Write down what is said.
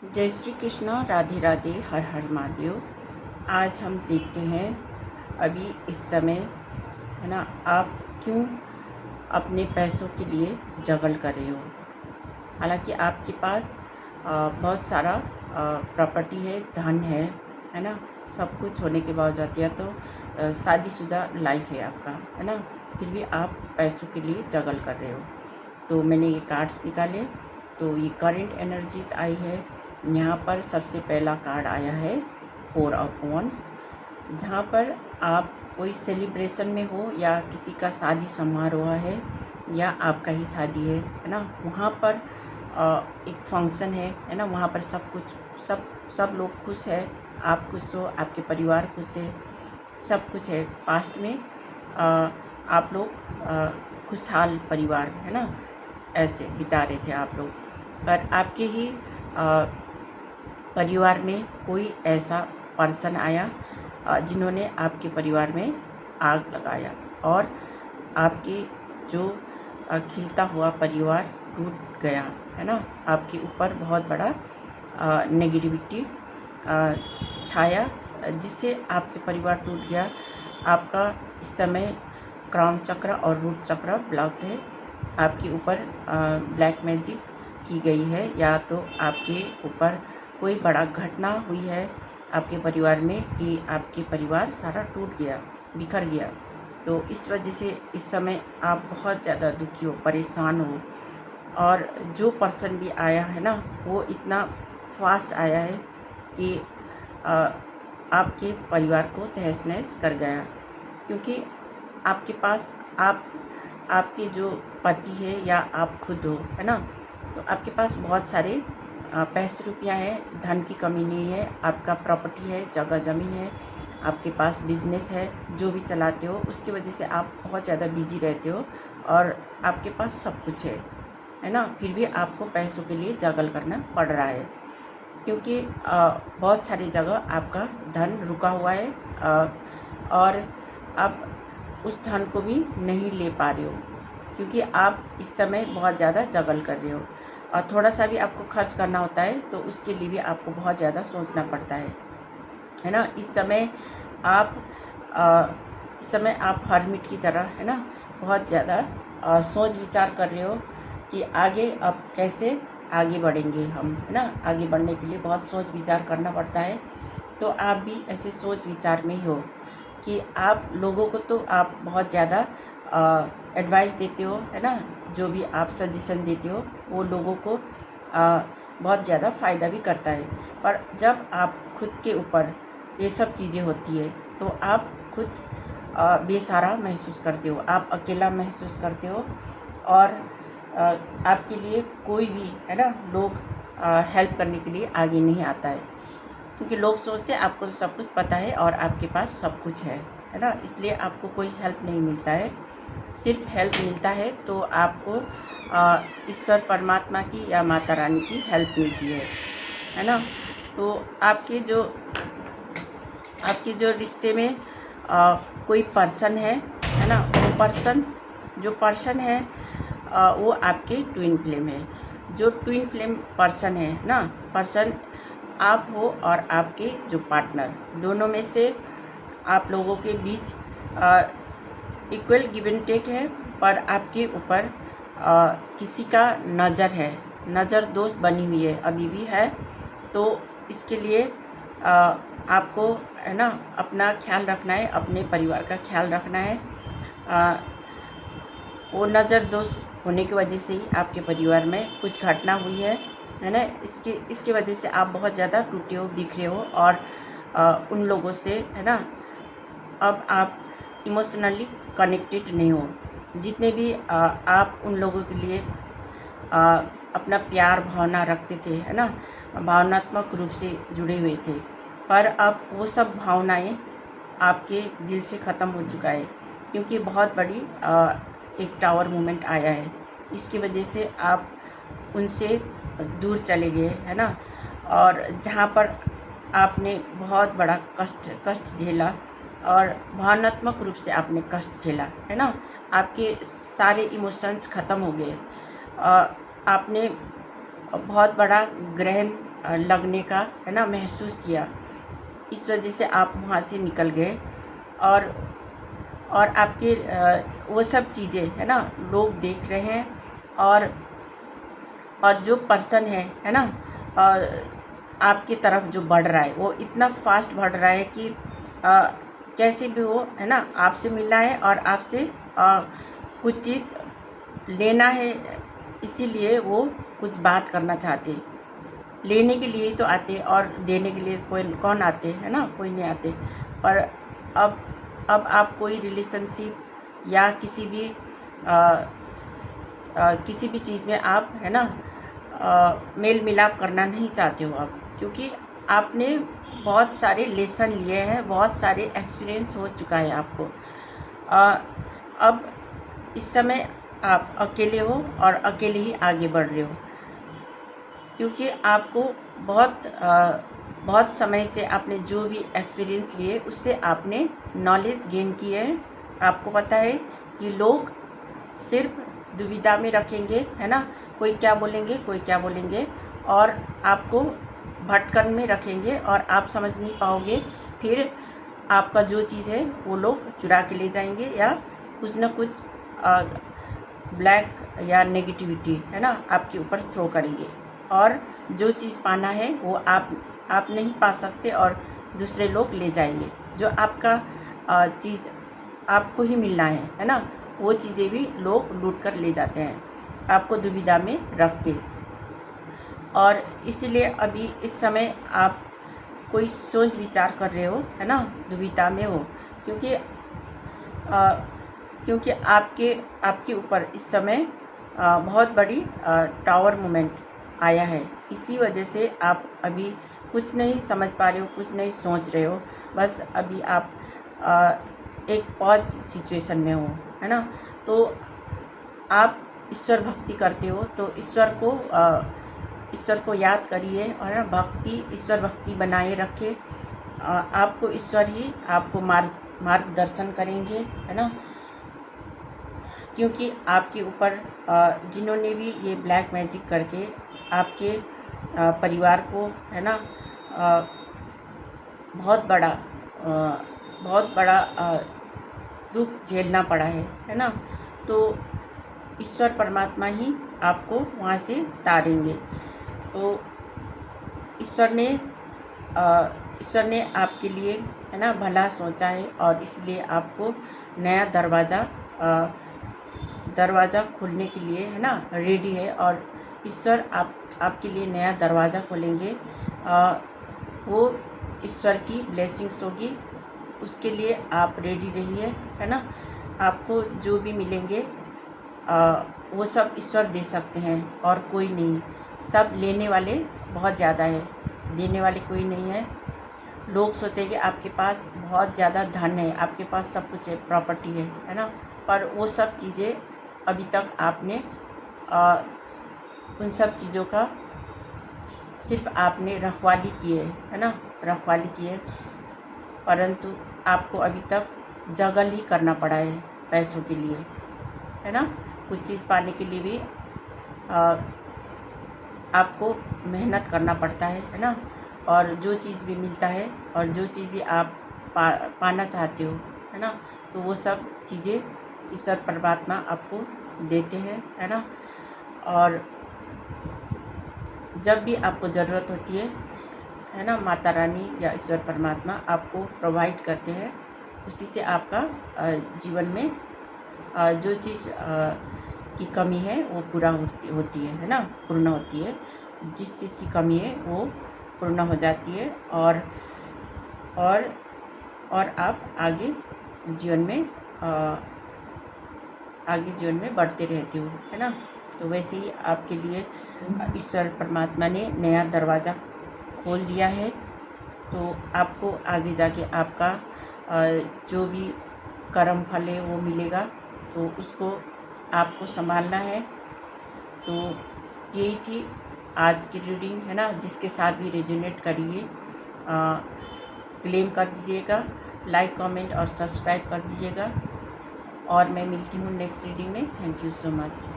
जय श्री कृष्ण, राधे राधे, हर हर महादेव। आज हम देखते हैं अभी इस समय, है ना, आप क्यों अपने पैसों के लिए जगल कर रहे हो। हालांकि आपके पास बहुत सारा प्रॉपर्टी है, धन है ना, सब कुछ होने के बावजूद, या तो शादीशुदा लाइफ है आपका, है ना, फिर भी आप पैसों के लिए जगल कर रहे हो। तो मैंने ये कार्ड्स निकाले, तो ये करंट एनर्जीज आई है। यहाँ पर सबसे पहला कार्ड आया है 4 ऑफ वॉन्ड्स, जहाँ पर आप कोई सेलिब्रेशन में हो या किसी का शादी समारोह है या आपका ही शादी है ना, वहाँ पर एक फंक्शन है ना, वहाँ पर सब कुछ सब लोग खुश है, आप खुश हो, आपके परिवार खुश है, सब कुछ है। पास्ट में आप लोग खुशहाल परिवार, है ना, ऐसे बिता रहे थे आप लोग। पर आपके ही परिवार में कोई ऐसा पर्सन आया जिन्होंने आपके परिवार में आग लगाया और आपके जो खिलता हुआ परिवार टूट गया, है ना। आपके ऊपर बहुत बड़ा नेगेटिविटी छाया, जिससे आपके परिवार टूट गया। आपका इस समय क्राउन चक्र और रूट चक्र ब्लॉक है। आपके ऊपर ब्लैक मैजिक की गई है, या तो आपके ऊपर कोई बड़ा घटना हुई है आपके परिवार में कि आपके परिवार सारा टूट गया, बिखर गया। तो इस वजह से इस समय आप बहुत ज़्यादा दुखी हो, परेशान हो। और जो पर्सन भी आया है ना, वो इतना फास्ट आया है कि आपके परिवार को तहस नहस कर गया। क्योंकि आपके पास आपके जो पति है या आप खुद हो, है ना, तो आपके पास बहुत सारे पैसे रुपया है, धन की कमी नहीं है, आपका प्रॉपर्टी है, जगह ज़मीन है, आपके पास बिजनेस है, जो भी चलाते हो उसकी वजह से आप बहुत ज़्यादा बिजी रहते हो और आपके पास सब कुछ है ना, फिर भी आपको पैसों के लिए जगल करना पड़ रहा है। क्योंकि बहुत सारी जगह आपका धन रुका हुआ है और आप उस धन को भी नहीं ले पा रहे हो, क्योंकि आप इस समय बहुत ज़्यादा जगल कर रहे हो। और थोड़ा सा भी आपको खर्च करना होता है तो उसके लिए भी आपको बहुत ज़्यादा सोचना पड़ता है ना। इस समय आप हर्मिट की तरह, है ना, बहुत ज़्यादा सोच विचार कर रहे हो कि आगे अब कैसे आगे बढ़ेंगे हम, है ना। आगे बढ़ने के लिए बहुत सोच विचार करना पड़ता है। तो आप भी ऐसे सोच विचार में ही हो कि आप लोगों को तो आप बहुत ज़्यादा एडवाइस देते हो, है ना, जो भी आप सजेशन देते हो वो लोगों को बहुत ज़्यादा फ़ायदा भी करता है। पर जब आप खुद के ऊपर ये सब चीज़ें होती है तो आप खुद बेसहारा महसूस करते हो, आप अकेला महसूस करते हो और आपके लिए कोई भी, है ना, लोग हेल्प करने के लिए आगे नहीं आता है। क्योंकि लोग सोचते हैं आपको तो सब कुछ पता है और आपके पास सब कुछ है ना, इसलिए आपको कोई हेल्प नहीं मिलता है। सिर्फ हेल्प मिलता है तो आपको ईश्वर परमात्मा की या माता रानी की हेल्प मिलती है ना। तो आपके जो रिश्ते में कोई पर्सन है ना, वो पर्सन है वो आपके ट्विन फ्लेम है। जो ट्विन फ्लेम पर्सन है ना, पर्सन आप हो और आपके जो पार्टनर, दोनों में से आप लोगों के बीच इक्वल गिव एंड टेक है। पर आपके ऊपर किसी का नज़र दोष बनी हुई है, अभी भी है। तो इसके लिए आपको, है ना, अपना ख्याल रखना है, अपने परिवार का ख्याल रखना है। वो नज़र दोष होने की वजह से ही आपके परिवार में कुछ घटना हुई है ना। इसकी वजह से आप बहुत ज़्यादा टूटे हो, बिखरे हो और उन लोगों से, है ना, अब आप इमोशनली कनेक्टेड नहीं हो। जितने भी आप उन लोगों के लिए अपना प्यार भावना रखते थे, है ना, भावनात्मक रूप से जुड़े हुए थे, पर अब वो सब भावनाएं आपके दिल से ख़त्म हो चुका है। क्योंकि बहुत बड़ी एक टावर मूवमेंट आया है, इसकी वजह से आप उनसे दूर चले गए, है ना। और जहाँ पर आपने बहुत बड़ा कष्ट झेला और भावनात्मक रूप से आपने कष्ट झेला, है ना, आपके सारे इमोशंस ख़त्म हो गए। आपने बहुत बड़ा ग्रहण लगने का, है ना, महसूस किया। इस वजह से आप वहाँ से निकल गए। और आपके वो सब चीज़ें, है ना, लोग देख रहे हैं। और जो पर्सन है ना, आपकी तरफ जो बढ़ रहा है वो इतना फास्ट बढ़ रहा है कि कैसे भी हो, है ना, आपसे मिलना है और आपसे कुछ चीज़ लेना है। इसीलिए वो कुछ बात करना चाहते हैं। लेने के लिए ही तो आते और देने के लिए कौन आते, है ना, कोई नहीं आते। पर अब आप कोई रिलेशनशिप या किसी भी चीज़ में आप, है ना, मेल मिलाप करना नहीं चाहते हो आप, क्योंकि आपने बहुत सारे लेसन लिए हैं, बहुत सारे एक्सपीरियंस हो चुका है आपको। अब इस समय आप अकेले हो और अकेले ही आगे बढ़ रहे हो, क्योंकि आपको बहुत समय से आपने जो भी एक्सपीरियंस लिए उससे आपने नॉलेज गेन की है। आपको पता है कि लोग सिर्फ दुविधा में रखेंगे, है ना, कोई क्या बोलेंगे, कोई क्या बोलेंगे, और आपको भटकन में रखेंगे और आप समझ नहीं पाओगे। फिर आपका जो चीज़ है वो लोग चुरा के ले जाएंगे या कुछ ना कुछ ब्लैक या नेगेटिविटी, है ना, आपके ऊपर थ्रो करेंगे। और जो चीज़ पाना है वो आप नहीं पा सकते और दूसरे लोग ले जाएंगे। जो आपका चीज़ आपको ही मिलना है ना, वो चीज़ें भी लोग लूट कर ले जाते हैं आपको दुविधा में रख के। और इसलिए अभी इस समय आप कोई सोच विचार कर रहे हो, है ना, दुविधा में हो, क्योंकि आपके ऊपर इस समय बहुत बड़ी टावर मोमेंट आया है। इसी वजह से आप अभी कुछ नहीं समझ पा रहे हो, कुछ नहीं सोच रहे हो। बस अभी आप एक पॉज सिचुएशन में हो, है ना। तो आप ईश्वर भक्ति करते हो तो ईश्वर को याद करिए और ना ईश्वर भक्ति बनाए रखे। आपको ईश्वर ही आपको मार्गदर्शन करेंगे, है ना, क्योंकि आपके ऊपर जिन्होंने भी ये ब्लैक मैजिक करके आपके परिवार को, है ना, बहुत बड़ा दुख झेलना पड़ा है ना। तो ईश्वर परमात्मा ही आपको वहाँ से तारेंगे। तो ईश्वर ने आपके लिए, है ना, भला सोचा है और इसलिए आपको नया दरवाज़ा खोलने के लिए, है ना, रेडी है। और ईश्वर आपके लिए नया दरवाज़ा खोलेंगे। वो ईश्वर की ब्लेसिंग्स होगी, उसके लिए आप रेडी रहिए, है ना। आपको जो भी मिलेंगे वो सब ईश्वर दे सकते हैं और कोई नहीं। सब लेने वाले बहुत ज़्यादा है, देने वाले कोई नहीं है। लोग सोचेंगे आपके पास बहुत ज़्यादा धन है, आपके पास सब कुछ है, प्रॉपर्टी है ना, पर वो सब चीज़ें अभी तक आपने उन सब चीज़ों का सिर्फ आपने रखवाली की है ना, रखवाली की है। परंतु आपको अभी तक जगल ही करना पड़ा है पैसों के लिए, है ना। कुछ चीज़ पाने के लिए भी आपको मेहनत करना पड़ता है ना। और जो चीज़ भी मिलता है और जो चीज़ भी आप पाना चाहते हो, है ना, तो वो सब चीज़ें ईश्वर परमात्मा आपको देते हैं, है ना। और जब भी आपको ज़रूरत होती है ना, माता रानी या ईश्वर परमात्मा आपको प्रोवाइड करते हैं। उसी से आपका जीवन में जो चीज़ की कमी है वो पूरा होती है ना, पूर्ण होती है। जिस चीज़ की कमी है वो पूर्ण हो जाती है। और आप आगे जीवन में बढ़ते रहते हो, है ना। तो वैसे ही आपके लिए ईश्वर परमात्मा ने नया दरवाज़ा खोल दिया है। तो आपको आगे जाके आपका जो भी कर्म फल है वो मिलेगा, तो उसको आपको संभालना है। तो यही थी आज की रीडिंग, है ना। जिसके साथ भी रेजोनेट करिए, क्लेम कर दीजिएगा, लाइक कमेंट और सब्सक्राइब कर दीजिएगा। और मैं मिलती हूँ नेक्स्ट रीडिंग में। Thank you so much.